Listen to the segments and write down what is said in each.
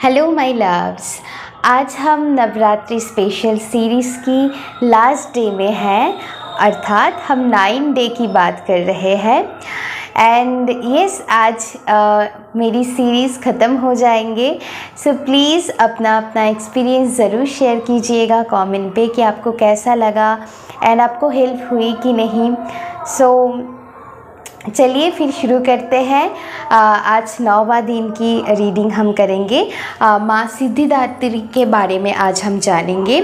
Hello my loves. आज हम Navratri special series की लास्ट डे में हैं, अर्थात हम 9 डे की बात कर रहे हैं। एंड यस, आज मेरी सीरीज़ ख़त्म हो जाएंगे। सो प्लीज़ अपना एक्सपीरियंस ज़रूर शेयर कीजिएगा कमेंट पे कि आपको कैसा लगा एंड आपको हेल्प हुई कि नहीं। सो चलिए फिर शुरू करते हैं। आज 9वां दिन की रीडिंग हम करेंगे। माँ सिद्धिदात्री के बारे में आज हम जानेंगे।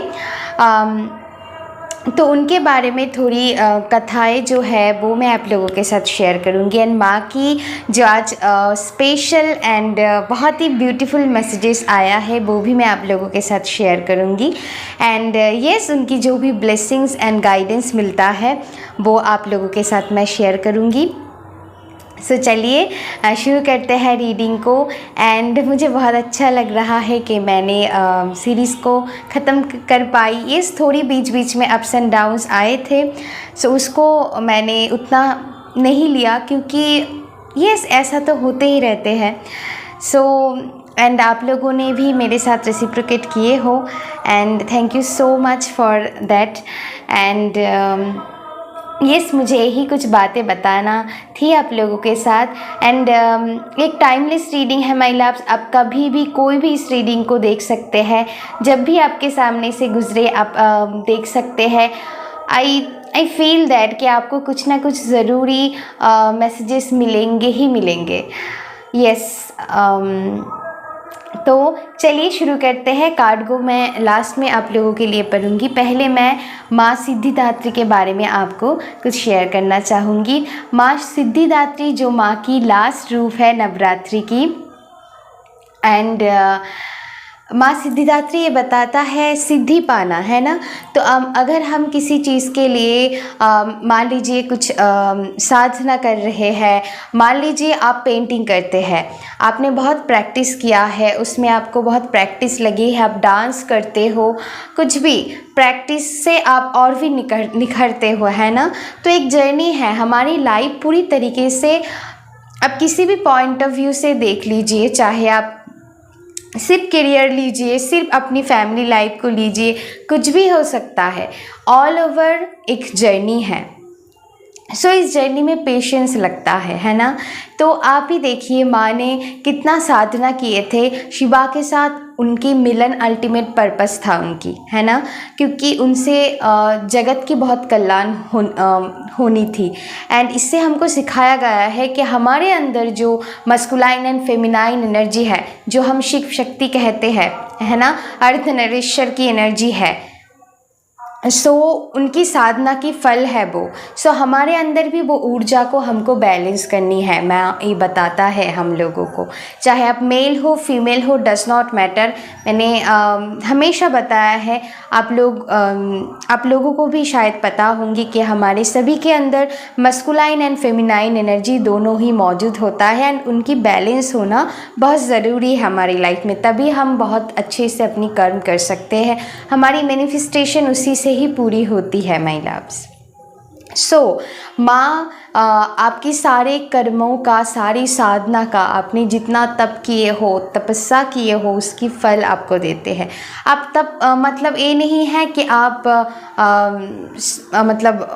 तो उनके बारे में थोड़ी कथाएं जो है वो मैं आप लोगों के साथ शेयर करूंगी। एंड माँ की जो आज स्पेशल एंड बहुत ही ब्यूटीफुल मैसेजेस आया है वो भी मैं आप लोगों के साथ शेयर करूंगी। एंड यस, उनकी जो भी ब्लेसिंग्स एंड गाइडेंस मिलता है वो आप लोगों के साथ मैं शेयर करूंगी। सो चलिए शुरू करते हैं रीडिंग को। एंड मुझे बहुत अच्छा लग रहा है कि मैंने सीरीज़ को ख़त्म कर पाई। ये थोड़ी बीच बीच में अप्स एंड डाउन्स आए थे, सो उसको मैंने उतना नहीं लिया क्योंकि ये ऐसा तो होते ही रहते हैं। सो एंड आप लोगों ने भी मेरे साथ रेसिप्रोकेट किए हो and thank you so much for that. And yes, मुझे यही कुछ बातें बताना थी आप लोगों के साथ। एंड एक टाइमलेस रीडिंग है माय लव्स। आप कभी भी कोई भी इस रीडिंग को देख सकते हैं, जब भी आपके सामने से गुजरे आप देख सकते हैं। आई फील दैट कि आपको कुछ ना कुछ ज़रूरी मैसेजेस मिलेंगे ही मिलेंगे। यस, तो चलिए शुरू करते हैं। कार्ड को मैं लास्ट में आप लोगों के लिए पढ़ूंगी। पहले मैं माँ सिद्धिदात्री के बारे में आपको कुछ शेयर करना चाहूँगी। माँ सिद्धिदात्री जो माँ की लास्ट रूप है नवरात्रि की। एंड माँ सिद्धिदात्री ये बताता है सिद्धि पाना, है ना। तो अगर हम किसी चीज़ के लिए मान लीजिए कुछ साधना कर रहे हैं, मान लीजिए आप पेंटिंग करते हैं, आपने बहुत प्रैक्टिस किया है, उसमें आपको बहुत प्रैक्टिस लगी है, आप डांस करते हो, कुछ भी प्रैक्टिस से आप और भी निखरते हो, है ना। तो एक जर्नी है हमारी लाइफ पूरी तरीके से। आप किसी भी पॉइंट ऑफ व्यू से देख लीजिए, चाहे आप सिर्फ करियर लीजिए, सिर्फ अपनी फैमिली लाइफ को लीजिए, कुछ भी हो सकता है। ऑल ओवर एक जर्नी है। सो इस जर्नी में पेशेंस लगता है ना। तो आप ही देखिए माँ ने कितना साधना किए थे शिवा के साथ। उनकी मिलन अल्टीमेट पर्पस था उनकी, है ना, क्योंकि उनसे जगत की बहुत कल्याण होनी थी। एंड इससे हमको सिखाया गया है कि हमारे अंदर जो मस्कुलाइन एंड फेमिनाइन एनर्जी है, जो हम शिव शक्ति कहते हैं, है ना, अर्धनारीश्वर की एनर्जी है, सो उनकी साधना की फल है वो। सो हमारे अंदर भी वो ऊर्जा को हमको बैलेंस करनी है। मैं ये बताता है हम लोगों को, चाहे आप मेल हो फीमेल हो, डज नॉट मैटर। मैंने हमेशा बताया है, आप लोगों को भी शायद पता होंगी कि हमारे सभी के अंदर मस्कुलाइन एंड फेमिनाइन एनर्जी दोनों ही मौजूद होता है। एंड उनकी बैलेंस होना बहुत ज़रूरी है हमारी लाइफ में, तभी हम बहुत अच्छे से अपनी कर्म कर सकते हैं। हमारी मैनिफेस्टेशन उसी से ही पूरी होती है माय लव्स। सो माँ आपकी सारे कर्मों का, सारी साधना का, आपने जितना तप किए हो, तपस्या किए हो, उसकी फल आपको देते हैं। आप तप मतलब ये नहीं है कि आप मतलब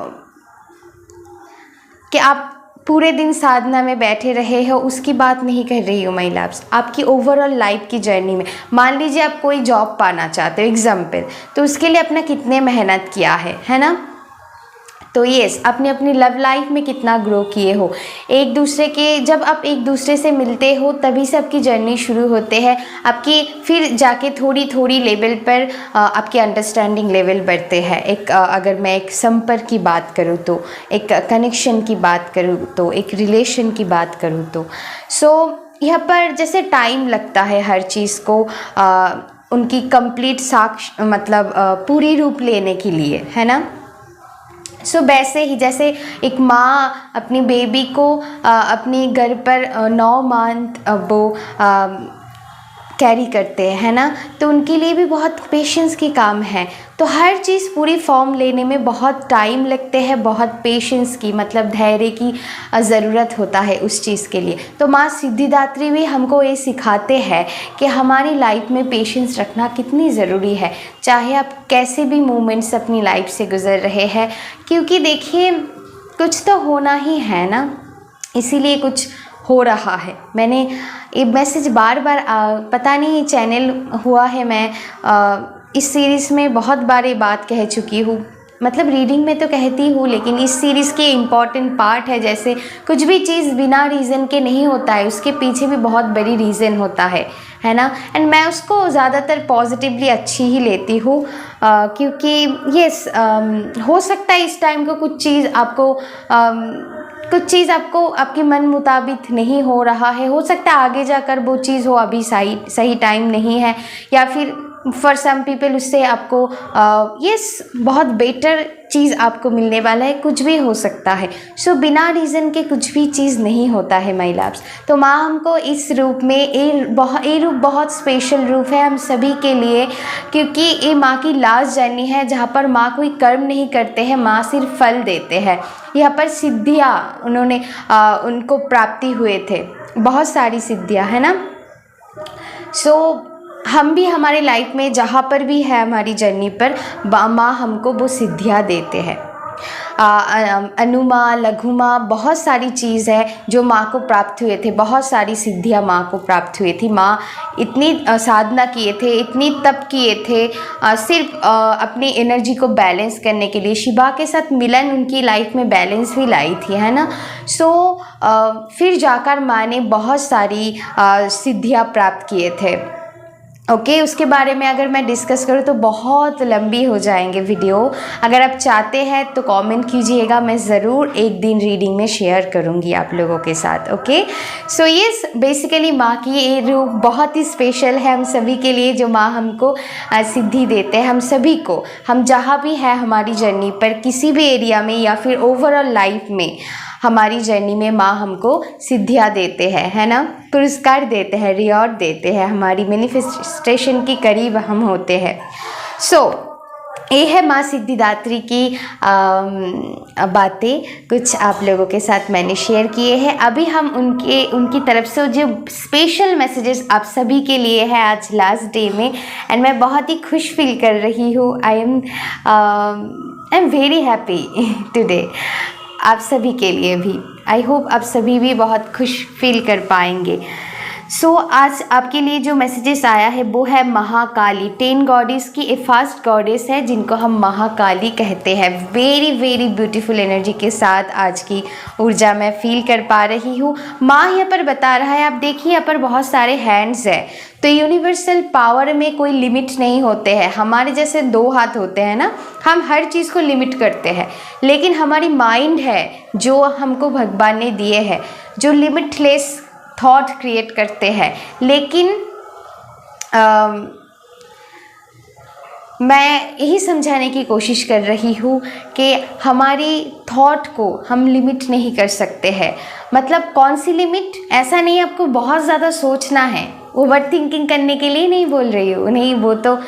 कि आप पूरे दिन साधना में बैठे रहे हो, उसकी बात नहीं कर रही हूँ माय लव्स। आपकी ओवरऑल लाइफ की जर्नी में, मान लीजिए आप कोई जॉब पाना चाहते हो एग्जाम्पल, तो उसके लिए अपना कितने मेहनत किया है ना। तो यस, आपने अपनी लव लाइफ में कितना ग्रो किए हो। एक दूसरे के, जब आप एक दूसरे से मिलते हो तभी से आपकी जर्नी शुरू होते हैं। आपकी फिर जाके थोड़ी थोड़ी लेवल पर आपकी अंडरस्टैंडिंग लेवल बढ़ते हैं। एक अगर मैं एक संपर्क की बात करूँ तो, एक कनेक्शन की बात करूँ तो, एक रिलेशन की बात करूँ तो, सो यहाँ पर जैसे टाइम लगता है हर चीज़ को उनकी कंप्लीट साक्ष मतलब पूरी रूप लेने के लिए, है ना। सो वैसे ही जैसे एक माँ अपनी बेबी को अपने घर पर 9 मंथ वो कैरी करते हैं, है ना। तो उनके लिए भी बहुत पेशेंस की काम है। तो हर चीज़ पूरी फॉर्म लेने में बहुत टाइम लगते हैं, बहुत पेशेंस की मतलब धैर्य की ज़रूरत होता है उस चीज़ के लिए। तो माँ सिद्धिदात्री भी हमको ये सिखाते हैं कि हमारी लाइफ में पेशेंस रखना कितनी ज़रूरी है, चाहे आप कैसे भी मोमेंट्स अपनी लाइफ से गुज़र रहे हैं। क्योंकि देखिए कुछ तो होना ही है ना, इसीलिए कुछ हो रहा है। मैंने ये मैसेज बार बार पता नहीं चैनल हुआ है, मैं इस सीरीज़ में बहुत बार ये बात कह चुकी हूँ, मतलब रीडिंग में तो कहती हूँ, लेकिन इस सीरीज़ के इम्पॉर्टेंट पार्ट है। जैसे कुछ भी चीज़ बिना रीज़न के नहीं होता है, उसके पीछे भी बहुत बड़ी रीज़न होता है ना। एंड मैं उसको ज़्यादातर पॉजिटिवली अच्छी ही लेती हूँ, क्योंकि यस हो सकता है इस टाइम को कुछ चीज़ आपको आपके मन मुताबिक नहीं हो रहा है, हो सकता है आगे जाकर वो चीज़ हो, अभी सही टाइम नहीं है, या फिर फॉर सम पीपल उससे आपको बहुत बेटर चीज़ आपको मिलने वाला है, कुछ भी हो सकता है। सो बिना रीज़न के कुछ भी चीज़ नहीं होता है माय लव्स। तो माँ हमको इस रूप में ये रूप बहुत स्पेशल रूप है हम सभी के लिए, क्योंकि ये माँ की लास्ट जर्नी है जहाँ पर माँ कोई कर्म नहीं करते हैं, माँ सिर्फ फल देते हैं। यहाँ पर सिद्धियाँ उनको प्राप्ति हुए थे, बहुत सारी सिद्धियाँ, है ना। सो हम भी हमारे लाइफ में जहाँ पर भी है हमारी जर्नी पर माँ हमको वो सिद्धियाँ देते हैं। अनुमा लघुमा बहुत सारी चीज़ है जो माँ को प्राप्त हुए थे, बहुत सारी सिद्धियाँ माँ को प्राप्त हुई थी। माँ इतनी साधना किए थे, इतनी तप किए थे, सिर्फ अपनी एनर्जी को बैलेंस करने के लिए। शिवा के साथ मिलन उनकी लाइफ में बैलेंस भी लाई थी, है ना। सो फिर जाकर माँ ने बहुत सारी सिद्धियाँ प्राप्त किए थे। ओके, उसके बारे में अगर मैं डिस्कस करूँ तो बहुत लंबी हो जाएंगे वीडियो। अगर आप चाहते हैं तो कमेंट कीजिएगा, मैं ज़रूर एक दिन रीडिंग में शेयर करूँगी आप लोगों के साथ। ओके, सो यस बेसिकली माँ की ये रूप बहुत ही स्पेशल है हम सभी के लिए, जो माँ हमको सिद्धि देते हैं हम सभी को। हम जहाँ भी है हमारी जर्नी पर, किसी भी एरिया में या फिर ओवरऑल लाइफ में हमारी जर्नी में माँ हमको सिद्धियाँ देते हैं, है ना, पुरस्कार देते हैं, रिवॉर्ड देते हैं, हमारी मैनिफेस्टेशन के करीब हम होते हैं। सो ये है माँ सिद्धिदात्री की बातें, कुछ आप लोगों के साथ मैंने शेयर किए हैं। अभी हम उनकी तरफ से जो स्पेशल मैसेजेस आप सभी के लिए है आज लास्ट डे में, एंड मैं बहुत ही खुश फील कर रही हूँ। I am very happy today आप सभी के लिए भी। आई होप आप सभी भी बहुत खुश फील कर पाएंगे। सो आज आपके लिए जो मैसेजेस आया है वो है महाकाली, 10 गॉडेस की ए फास्ट गॉडेस है जिनको हम महाकाली कहते हैं। वेरी वेरी ब्यूटीफुल एनर्जी के साथ आज की ऊर्जा मैं फील कर पा रही हूँ। माँ यहाँ पर बता रहा है, आप देखिए यहाँ पर बहुत सारे हैंड्स है, तो यूनिवर्सल पावर में कोई लिमिट नहीं होते हैं। हमारे जैसे 2 हाथ होते हैं ना, हम हर चीज़ को लिमिट करते हैं, लेकिन हमारी माइंड है जो हमको भगवान ने दिए है, जो लिमिटलेस थॉट क्रिएट करते हैं। लेकिन मैं यही समझाने की कोशिश कर रही हूँ कि हमारी थॉट को हम लिमिट नहीं कर सकते हैं। मतलब कौन सी लिमिट, ऐसा नहीं आपको बहुत ज़्यादा सोचना है, ओवर थिंकिंग करने के लिए नहीं बोल रही हूँ, नहीं वो तो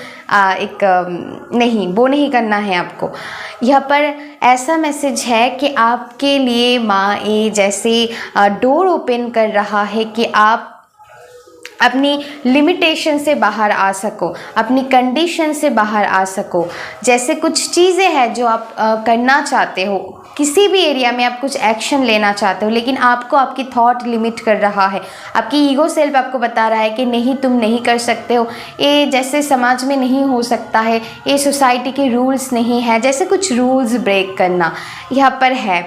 वो नहीं करना है आपको। यहाँ पर ऐसा मैसेज है कि आपके लिए माँ ये जैसे डोर ओपन कर रहा है कि आप अपनी लिमिटेशन से बाहर आ सको, अपनी कंडीशन से बाहर आ सको। जैसे कुछ चीज़ें हैं जो आप करना चाहते हो, किसी भी एरिया में आप कुछ एक्शन लेना चाहते हो, लेकिन आपको आपकी थॉट लिमिट कर रहा है, आपकी ईगो सेल्फ आपको बता रहा है कि नहीं तुम नहीं कर सकते हो, ये जैसे समाज में नहीं हो सकता है, ये सोसाइटी के रूल्स नहीं है, जैसे कुछ रूल्स ब्रेक करना यहाँ पर है।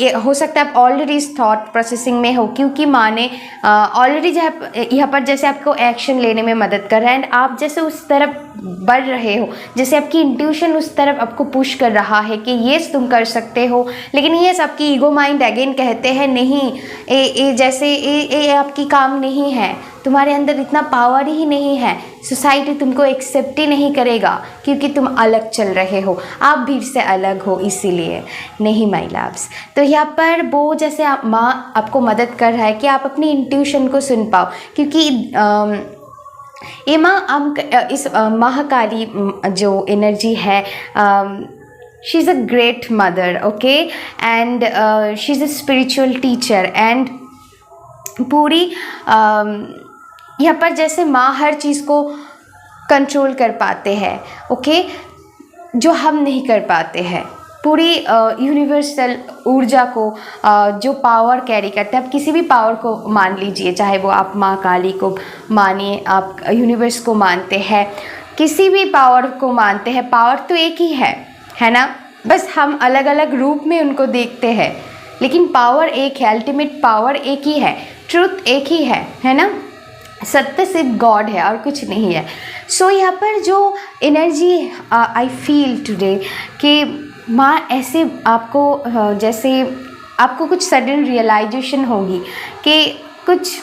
ये हो सकता है आप ऑलरेडी इस थॉट प्रोसेसिंग में हो, क्योंकि माँ ने ऑलरेडी यहाँ पर जैसे आपको एक्शन लेने में मदद कर रहा है, एंड आप जैसे उस तरफ बढ़ रहे हो, जैसे आपकी इंट्यूशन उस तरफ आपको पुश कर रहा है कि येस तुम कर सकते हो। लेकिन येस आपकी ईगो माइंड अगेन कहते हैं नहीं, ये आपकी काम नहीं है, तुम्हारे अंदर इतना पावर ही नहीं है, सोसाइटी तुमको एक्सेप्ट ही नहीं करेगा क्योंकि तुम अलग चल रहे हो, आप भीड़ से अलग हो, इसीलिए नहीं माय लव्स। तो यहाँ पर वो जैसे माँ आपको मदद कर रहा है कि आप अपनी इंट्यूशन को सुन पाओ, क्योंकि ये माँ हम इस महाकाली जो एनर्जी है, she is a great mother, okay, and she is a spiritual teacher, and पूरी यहाँ पर जैसे माँ हर चीज़ को कंट्रोल कर पाते हैं, ओके, जो हम नहीं कर पाते हैं। पूरी यूनिवर्सल ऊर्जा को जो पावर कैरी करते हैं, आप किसी भी पावर को मान लीजिए, चाहे वो आप माँ काली को मानिए, आप यूनिवर्स को मानते हैं, किसी भी पावर को मानते हैं, पावर तो एक ही है ना, बस हम अलग अलग रूप में उनको देखते हैं, लेकिन पावर एक है, अल्टीमेट पावर एक ही है, ट्रुथ एक ही है ना, सत्य सिर्फ गॉड है और कुछ नहीं है। सो यहाँ पर जो एनर्जी आई फील टुडे कि माँ ऐसे आपको जैसे आपको कुछ सडन रियलाइजेशन होगी कि कुछ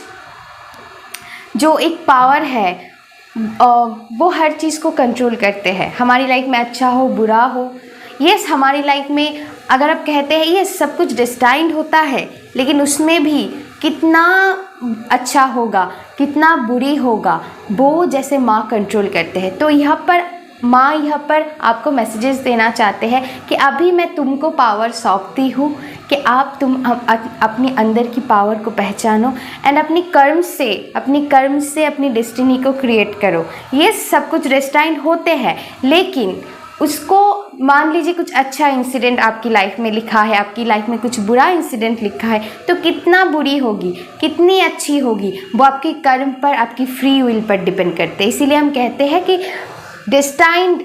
जो एक पावर है वो हर चीज़ को कंट्रोल करते हैं, हमारी लाइफ में अच्छा हो बुरा हो। यस, हमारी लाइफ में अगर आप कहते हैं ये सब कुछ डिस्टाइंड होता है, लेकिन उसमें भी कितना अच्छा होगा कितना बुरी होगा वो जैसे माँ कंट्रोल करते हैं। तो यहाँ पर माँ यहाँ पर आपको मैसेजेस देना चाहते हैं कि अभी मैं तुमको पावर सौंपती हूँ कि तुम अपनी अंदर की पावर को पहचानो एंड अपनी कर्म से अपनी डेस्टिनी को क्रिएट करो। ये सब कुछ डिस्टाइंड होते हैं, लेकिन उसको मान लीजिए कुछ अच्छा इंसिडेंट आपकी लाइफ में लिखा है, आपकी लाइफ में कुछ बुरा इंसिडेंट लिखा है, तो कितना बुरी होगी कितनी अच्छी होगी वो आपके कर्म पर, आपकी फ्री विल पर डिपेंड करते हैं। इसीलिए हम कहते हैं कि डेस्टाइंड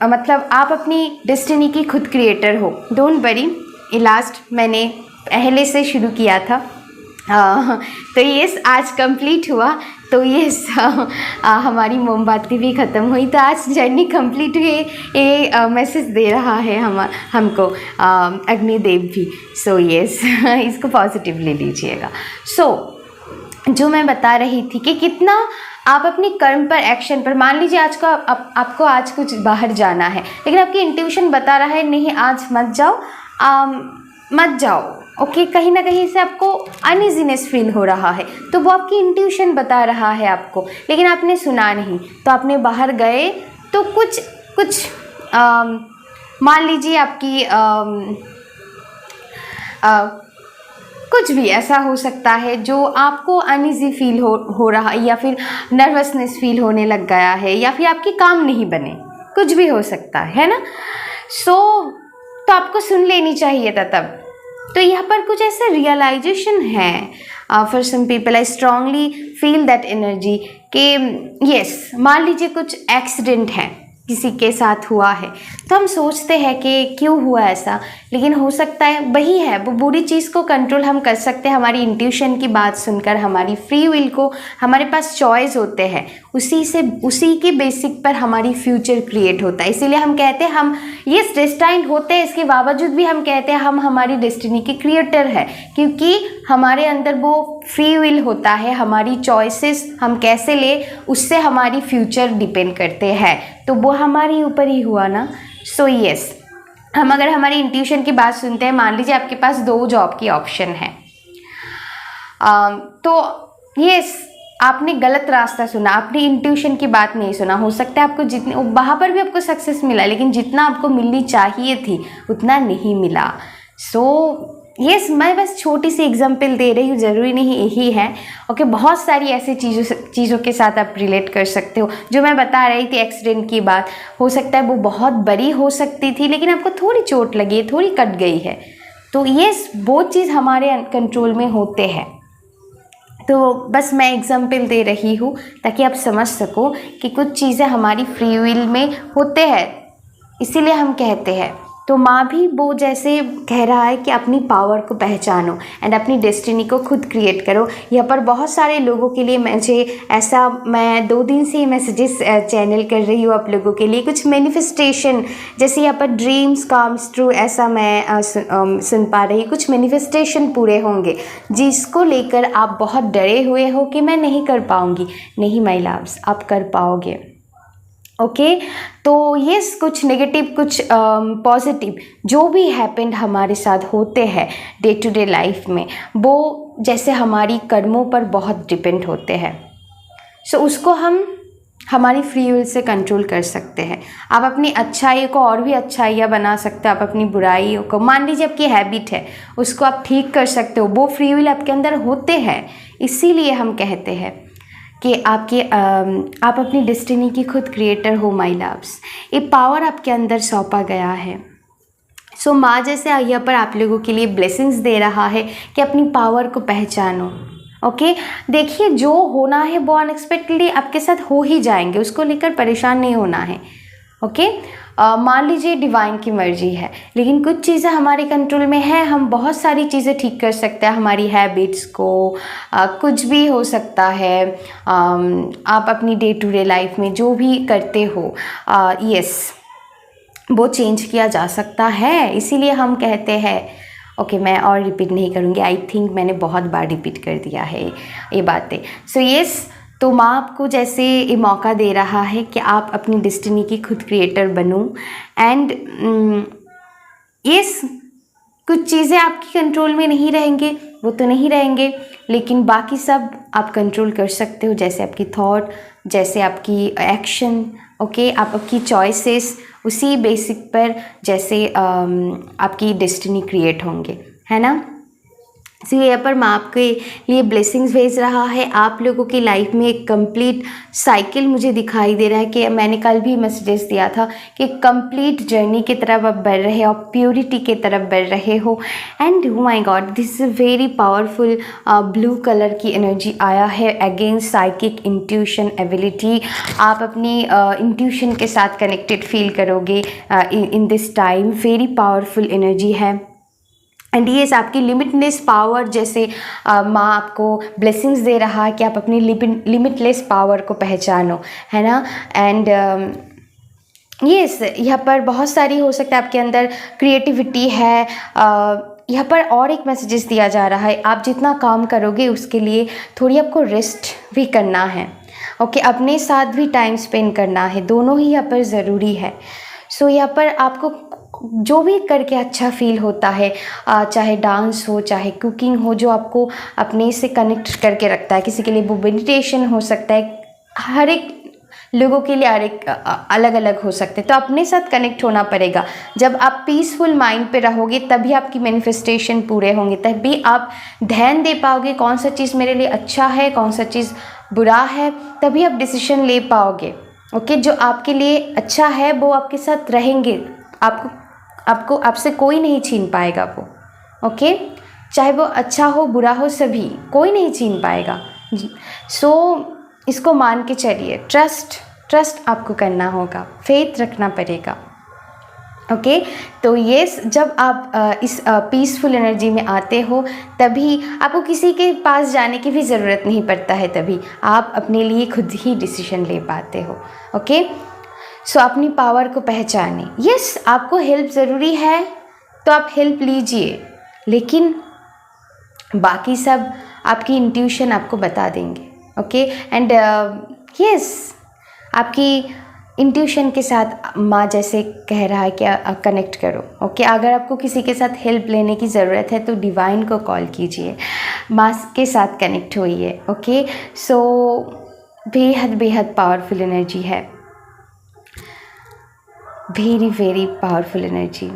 मतलब आप अपनी डेस्टिनी की खुद क्रिएटर हो। डोंट वरी, ये लास्ट मैंने पहले से शुरू किया था, तो ये आज कंप्लीट हुआ, तो ये हमारी मोमबत्ती भी ख़त्म हुई, तो आज जर्नी कंप्लीट हुई। ये मैसेज दे रहा है हमको अग्निदेव भी। सो यस, इसको पॉजिटिवली लीजिएगा। जो मैं बता रही थी कि कितना आप अपनी कर्म पर, एक्शन पर, मान लीजिए आज का आपको आज कुछ बाहर जाना है, लेकिन आपकी इंट्यूशन बता रहा है नहीं आज मत जाओ, ओके, कहीं ना कहीं से आपको अनइजीनेस फील हो रहा है, तो वो आपकी इंट्यूशन बता रहा है आपको, लेकिन आपने सुना नहीं, तो आपने बाहर गए तो कुछ मान लीजिए आपकी कुछ भी ऐसा हो सकता है जो आपको अनइजी फील हो रहा है, या फिर नर्वसनेस फील होने लग गया है, या फिर आपके काम नहीं बने, कुछ भी हो सकता है ना। तो आपको सुन लेनी चाहिए था तब। तो यहाँ पर कुछ ऐसा रियलाइजेशन है for some people, I strongly feel that energy कि यस, मान लीजिए कुछ एक्सीडेंट है, किसी के साथ हुआ है, तो हम सोचते हैं कि क्यों हुआ ऐसा, लेकिन हो सकता है वही है, वो बुरी चीज़ को कंट्रोल हम कर सकते हैं हमारी इंट्यूशन की बात सुनकर, हमारी फ्री विल को, हमारे पास चॉइस होते हैं, उसी के बेसिक पर हमारी फ्यूचर क्रिएट होता है। इसीलिए हम कहते हैं हम ये डेस्टाइंड होते हैं, इसके बावजूद भी हम कहते हैं हम हमारी डेस्टिनी के क्रिएटर है, क्योंकि हमारे अंदर वो फ्री विल होता है, हमारी चॉइसेस हम कैसे ले उससे हमारी फ्यूचर डिपेंड करते हैं, तो वो हमारे ऊपर ही हुआ ना। सो यस, हम अगर हमारी इंट्यूशन की बात सुनते हैं, मान लीजिए आपके पास 2 जॉब की ऑप्शन है, तो यस, आपने गलत रास्ता सुना, आपने इंट्यूशन की बात नहीं सुना, हो सकता है आपको जितने वहाँ पर भी आपको सक्सेस मिला, लेकिन जितना आपको मिलनी चाहिए थी उतना नहीं मिला। सो यस, मैं बस छोटी सी एग्जांपल दे रही हूँ, ज़रूरी नहीं यही है, ओके, बहुत सारी ऐसी चीज़ों के साथ आप रिलेट कर सकते हो। जो मैं बता रही थी एक्सीडेंट की बात, हो सकता है वो बहुत बड़ी हो सकती थी, लेकिन आपको थोड़ी चोट लगी है, थोड़ी कट गई है, तो यस, वो चीज़ हमारे कंट्रोल में होते हैं। तो बस मैं एग्जांपल दे रही हूँ ताकि आप समझ सको कि कुछ चीज़ें हमारी फ्री विल में होते हैं, इसीलिए हम कहते हैं। तो माँ भी वो जैसे कह रहा है कि अपनी पावर को पहचानो एंड अपनी डेस्टिनी को खुद क्रिएट करो। यहाँ पर बहुत सारे लोगों के लिए मैं 2 दिन से मैसेजेस चैनल कर रही हूँ आप लोगों के लिए, कुछ मैनिफेस्टेशन, जैसे यहाँ पर ड्रीम्स कम्स ट्रू, ऐसा मैं सुन पा रही। कुछ मैनिफेस्टेशन पूरे होंगे जिसको लेकर आप बहुत डरे हुए हो कि मैं नहीं कर पाऊँगी। नहीं माय लव्स, आप कर पाओगे, ओके। तो ये कुछ नेगेटिव कुछ पॉजिटिव जो भी हैपेंड हमारे साथ होते हैं डे टू डे लाइफ में, वो जैसे हमारी कर्मों पर बहुत डिपेंड होते हैं। सो उसको हम हमारी फ्री विल से कंट्रोल कर सकते हैं। आप अपनी अच्छाई को और भी अच्छाइयाँ बना सकते हो, आप अपनी बुराइयों को, मान लीजिए आपकी हैबिट है, उसको आप ठीक कर सकते हो। वो फ्री विल आपके अंदर होते हैं, इसीलिए हम कहते हैं कि आप अपनी डेस्टिनी की खुद क्रिएटर हो माय लव्स। ये पावर आपके अंदर सौंपा गया है। सो माँ जैसे यहाँ पर आप लोगों के लिए ब्लेसिंग्स दे रहा है कि अपनी पावर को पहचानो। ओके, देखिए जो होना है वो अनएक्सपेक्टेडली आपके साथ हो ही जाएंगे, उसको लेकर परेशान नहीं होना है। ओके, मान लीजिए डिवाइन की मर्जी है, लेकिन कुछ चीज़ें हमारे कंट्रोल में है, हम बहुत सारी चीज़ें ठीक कर सकते हैं, हमारी हैबिट्स को, कुछ भी हो सकता है। आप अपनी डे टू डे लाइफ में जो भी करते हो, यस, वो चेंज किया जा सकता है। इसीलिए हम कहते हैं, ओके मैं और रिपीट नहीं करूँगी, आई थिंक मैंने बहुत बार रिपीट कर दिया है ये बातें। सो यस, तो माँ आपको जैसे ये मौका दे रहा है कि आप अपनी डेस्टिनी की खुद क्रिएटर बनो। एंड यस, कुछ चीज़ें आपकी कंट्रोल में नहीं रहेंगे, वो तो नहीं रहेंगे, लेकिन बाकी सब आप कंट्रोल कर सकते हो, जैसे आपकी थॉट, जैसे आपकी एक्शन। ओके, आप आपकी चॉइसेस, उसी बेसिक पर जैसे आपकी डेस्टिनी क्रिएट होंगे, है ना। सो यहाँ पर मैं आपके लिए ब्लेसिंग्स भेज रहा है। आप लोगों की लाइफ में एक कंप्लीट साइकिल मुझे दिखाई दे रहा है कि मैंने कल भी मैसेजेस दिया था कि कंप्लीट जर्नी की तरफ आप बढ़ रहे हो, प्योरिटी की तरफ बढ़ रहे हो। And oh my God, this is very powerful blue colour की एनर्जी आया है अगेंस्ट साइकिक इंट्यूशन एबिलिटी। आप अपनी इंट्यूशन के साथ कनेक्टेड फील करोगे in this time. Very powerful energy है। एंड येस, आपकी लिमिटलेस पावर, जैसे माँ आपको ब्लेसिंग्स दे रहा है कि आप अपनी लिमिटलेस पावर को पहचानो, है ना। एंड येस, यहाँ पर बहुत सारी हो सकता है आपके अंदर क्रिएटिविटी है। यहाँ पर और एक मैसेजेस दिया जा रहा है, आप जितना काम करोगे उसके लिए थोड़ी आपको रेस्ट भी करना है। ओके, अपने साथ भी टाइम स्पेंड करना है, दोनों ही यहाँ पर ज़रूरी है। सो यहाँ पर आपको जो भी करके अच्छा फील होता है, चाहे डांस हो, चाहे कुकिंग हो, जो आपको अपने से कनेक्ट करके रखता है, किसी के लिए वो मेडिटेशन हो सकता है, हर एक लोगों के लिए हर एक अलग अलग हो सकते हैं। तो अपने साथ कनेक्ट होना पड़ेगा। जब आप पीसफुल माइंड पे रहोगे तभी आपकी मैनिफेस्टेशन पूरे होंगे, तभी आप ध्यान दे पाओगे कौन सा चीज़ मेरे लिए अच्छा है, कौन सा चीज़ बुरा है, तभी आप डिसीजन ले पाओगे। ओके, जो आपके लिए अच्छा है वो आपके साथ रहेंगे, आपको आपसे कोई नहीं छीन पाएगा वो। ओके, चाहे वो अच्छा हो बुरा हो, सभी कोई नहीं छीन पाएगा। सो इसको मान के चलिए, ट्रस्ट आपको करना होगा, फेथ रखना पड़ेगा। ओके, तो यस, जब आप इस पीसफुल एनर्जी में आते हो तभी आपको किसी के पास जाने की भी ज़रूरत नहीं पड़ता है, तभी आप अपने लिए खुद ही डिसीजन ले पाते हो। ओके, सो अपनी पावर को पहचाने। यस, आपको हेल्प ज़रूरी है तो आप हेल्प लीजिए, लेकिन बाकी सब आपकी इंट्यूशन आपको बता देंगे। ओके, एंड यस, आपकी इंट्यूशन के साथ माँ जैसे कह रहा है कि कनेक्ट करो। ओके, अगर आपको किसी के साथ हेल्प लेने की ज़रूरत है तो डिवाइन को कॉल कीजिए, माँ के साथ कनेक्ट होइए। ओके, सो बेहद पावरफुल एनर्जी है, very powerful energy.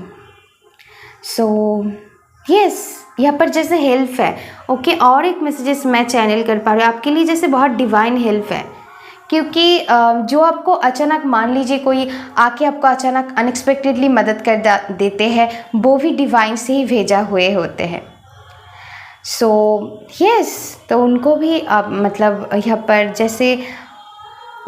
So yes, यहाँ पर जैसे हेल्प है। ओके, और एक मैसेजेस मैं चैनल कर पा रही हूँ आपके लिए, जैसे बहुत डिवाइन हेल्प है, क्योंकि जो आपको अचानक, मान लीजिए कोई आके आपको अचानक अनएक्सपेक्टेडली मदद कर देते हैं, वो भी डिवाइन से ही भेजा हुए होते हैं। सो यस, तो उनको भी आप मतलब यहाँ पर जैसे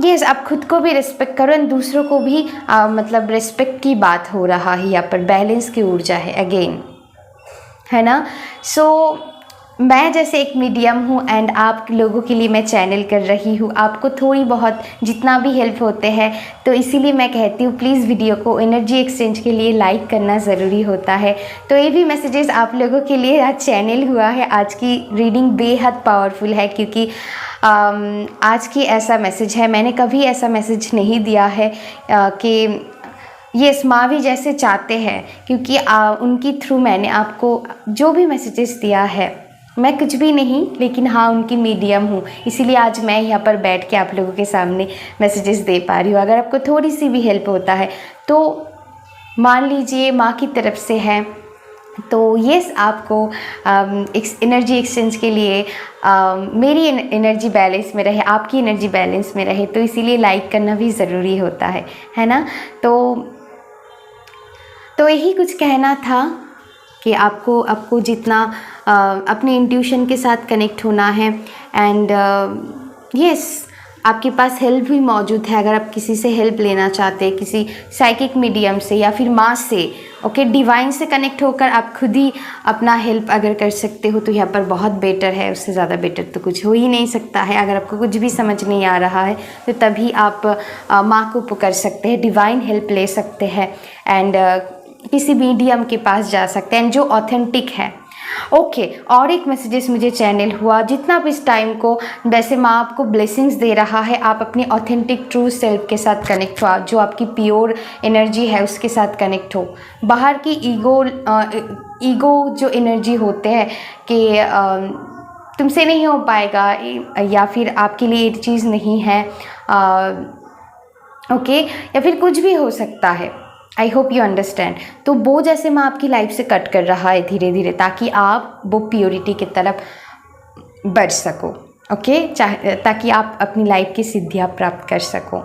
यस, आप खुद को भी रिस्पेक्ट करो एंड दूसरों को भी मतलब रिस्पेक्ट की बात हो रहा है, यहाँ पर बैलेंस की ऊर्जा है अगेन, है ना। सो मैं जैसे एक मीडियम हूँ एंड आप लोगों के लिए मैं चैनल कर रही हूँ, आपको थोड़ी बहुत जितना भी हेल्प होते हैं, तो इसीलिए मैं कहती हूँ प्लीज़ वीडियो को एनर्जी एक्सचेंज के लिए लाइक करना ज़रूरी होता है। तो ये भी मैसेजेस आप लोगों के लिए आज चैनल हुआ है। आज की रीडिंग बेहद पावरफुल है, क्योंकि आज की ऐसा मैसेज है, मैंने कभी ऐसा मैसेज नहीं दिया है कि यस, माँ भी जैसे चाहते हैं, क्योंकि उनकी थ्रू मैंने आपको जो भी मैसेजेस दिया है मैं कुछ भी नहीं, लेकिन हाँ उनकी मीडियम हूँ, इसीलिए आज मैं यहाँ पर बैठ के आप लोगों के सामने मैसेजेस दे पा रही हूँ। अगर आपको थोड़ी सी भी हेल्प होता है तो मान लीजिए माँ की तरफ से है। तो यस, आपको एनर्जी एक्सचेंज के लिए मेरी एनर्जी बैलेंस में रहे, आपकी एनर्जी बैलेंस में रहे, तो इसीलिए लाइक करना भी ज़रूरी होता है ना। तो यही कुछ कहना था कि आपको जितना अपने इंट्यूशन के साथ कनेक्ट होना है। एंड यस, आपके पास हेल्प भी मौजूद है। अगर आप किसी से हेल्प लेना चाहते हैं, किसी साइकिक मीडियम से या फिर माँ से, ओके, डिवाइन से कनेक्ट होकर आप खुद ही अपना हेल्प अगर कर सकते हो तो यहाँ पर बहुत बेटर है। उससे ज़्यादा बेटर तो कुछ हो ही नहीं सकता है। अगर आपको कुछ भी समझ नहीं आ रहा है तो तभी आप माँ को पुकार सकते हैं, डिवाइन हेल्प ले सकते हैं एंड किसी मीडियम के पास जा सकते हैं जो ऑथेंटिक है। ओके, और एक मैसेजेस मुझे चैनल हुआ, जितना भी इस टाइम को वैसे माँ आपको ब्लेसिंग्स दे रहा है, आप अपनी ऑथेंटिक ट्रू सेल्फ के साथ कनेक्ट हो, जो आपकी प्योर एनर्जी है उसके साथ कनेक्ट हो। बाहर की ईगो जो एनर्जी होते हैं कि तुमसे नहीं हो पाएगा या फिर आपके लिए ये चीज़ नहीं है, ओके, या फिर कुछ भी हो सकता है। I hope you understand. तो वो जैसे मैं आपकी लाइफ से कट कर रहा है धीरे धीरे, ताकि आप वो प्योरिटी की तरफ बढ़ सको, ओके, ताकि आप अपनी लाइफ की सिद्धियाँ प्राप्त कर सको।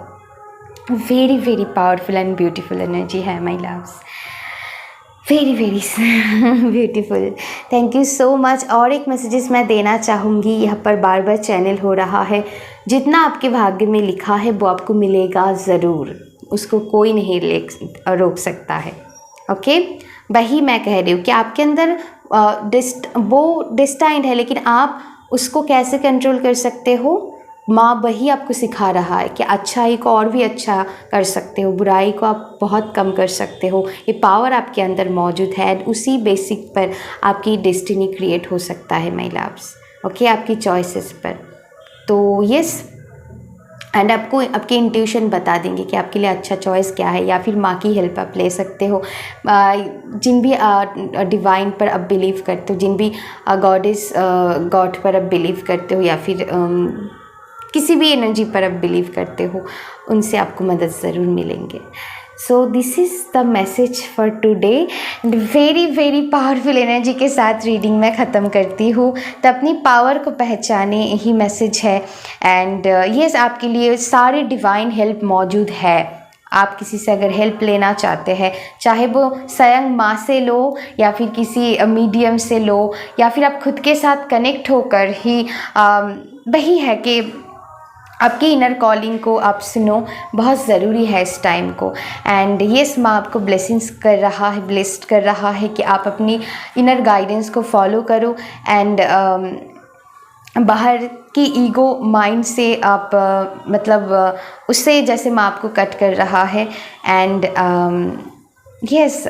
Very very powerful and beautiful energy है my loves, very very beautiful. Thank you so much. और एक मैसेजेस मैं देना चाहूँगी, यहाँ पर बार बार चैनल हो रहा है, जितना आपके भाग्य में लिखा है वो आपको मिलेगा ज़रूर, उसको कोई नहीं रोक सकता है, ओके। वही मैं कह रही हूँ कि आपके अंदर वो डिस्टाइंड है, लेकिन आप उसको कैसे कंट्रोल कर सकते हो, माँ वही आपको सिखा रहा है कि अच्छाई को और भी अच्छा कर सकते हो, बुराई को आप बहुत कम कर सकते हो। ये पावर आपके अंदर मौजूद है, उसी बेसिक पर आपकी डेस्टिनी क्रिएट हो सकता है माय लव्स, ओके, आपकी चॉइसेस पर। तो यस, एंड आपको आपके इंट्यूशन बता देंगे कि आपके लिए अच्छा चॉइस क्या है, या फिर माँ की हेल्प आप ले सकते हो। जिन भी डिवाइन पर आप बिलीव करते हो, जिन भी गॉड पर आप बिलीव करते हो, या फिर किसी भी एनर्जी पर आप बिलीव करते हो, उनसे आपको मदद ज़रूर मिलेंगे। So this is the message for today. Very very powerful energy के साथ रीडिंग मैं ख़त्म करती हूँ। तो अपनी पावर को पहचाने, यही मैसेज है। एंड यस, आपके लिए सारे डिवाइन हेल्प मौजूद है। आप किसी से अगर हेल्प लेना चाहते हैं, चाहे वो स्वयं माँ से लो या फिर किसी मीडियम से लो, या फिर आप खुद के साथ कनेक्ट होकर ही वही है कि आपकी इनर कॉलिंग को आप सुनो, बहुत ज़रूरी है इस टाइम को। एंड यस, माँ आपको ब्लेसिंग्स कर रहा है, ब्लेस्ड कर रहा है कि आप अपनी इनर गाइडेंस को फॉलो करो। एंड बाहर की ईगो माइंड से आप उससे जैसे माँ आपको कट कर रहा है। एंड यस,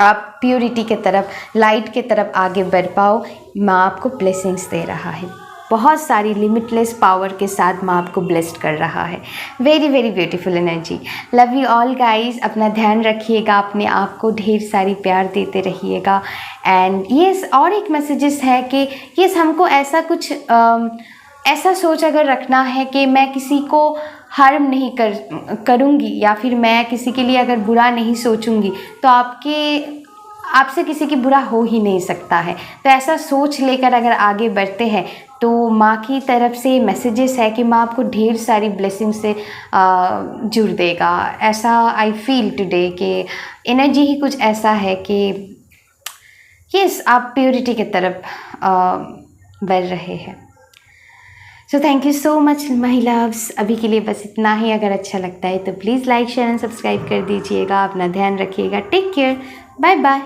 आप प्योरिटी के तरफ, लाइट के तरफ आगे बढ़ पाओ। माँ आपको ब्लेसिंग्स दे रहा है, बहुत सारी लिमिटलेस पावर के साथ माँ आपको ब्लेस्ड कर रहा है। Very very beautiful energy. Love you all guys. अपना ध्यान रखिएगा, अपने आप को ढेर सारी प्यार देते रहिएगा। एंड यस, और एक मैसेजेस है कि यस, हमको ऐसा कुछ ऐसा सोच अगर रखना है कि मैं किसी को हार्म नहीं करूँगी, या फिर मैं किसी के लिए अगर बुरा नहीं सोचूंगी, तो आपसे किसी की बुरा हो ही नहीं सकता है। तो ऐसा सोच लेकर अगर आगे बढ़ते हैं तो माँ की तरफ से मैसेजेस है कि माँ आपको ढेर सारी ब्लेसिंग से जुड़ देगा। ऐसा आई फील टुडे कि एनर्जी ही कुछ ऐसा है कि यस, आप प्योरिटी की तरफ बढ़ रहे हैं। So thank you so much my loves. अभी के लिए बस इतना ही। अगर अच्छा लगता है तो please like, share and subscribe कर दीजिएगा। अपना ध्यान रखिएगा। Take care, bye bye.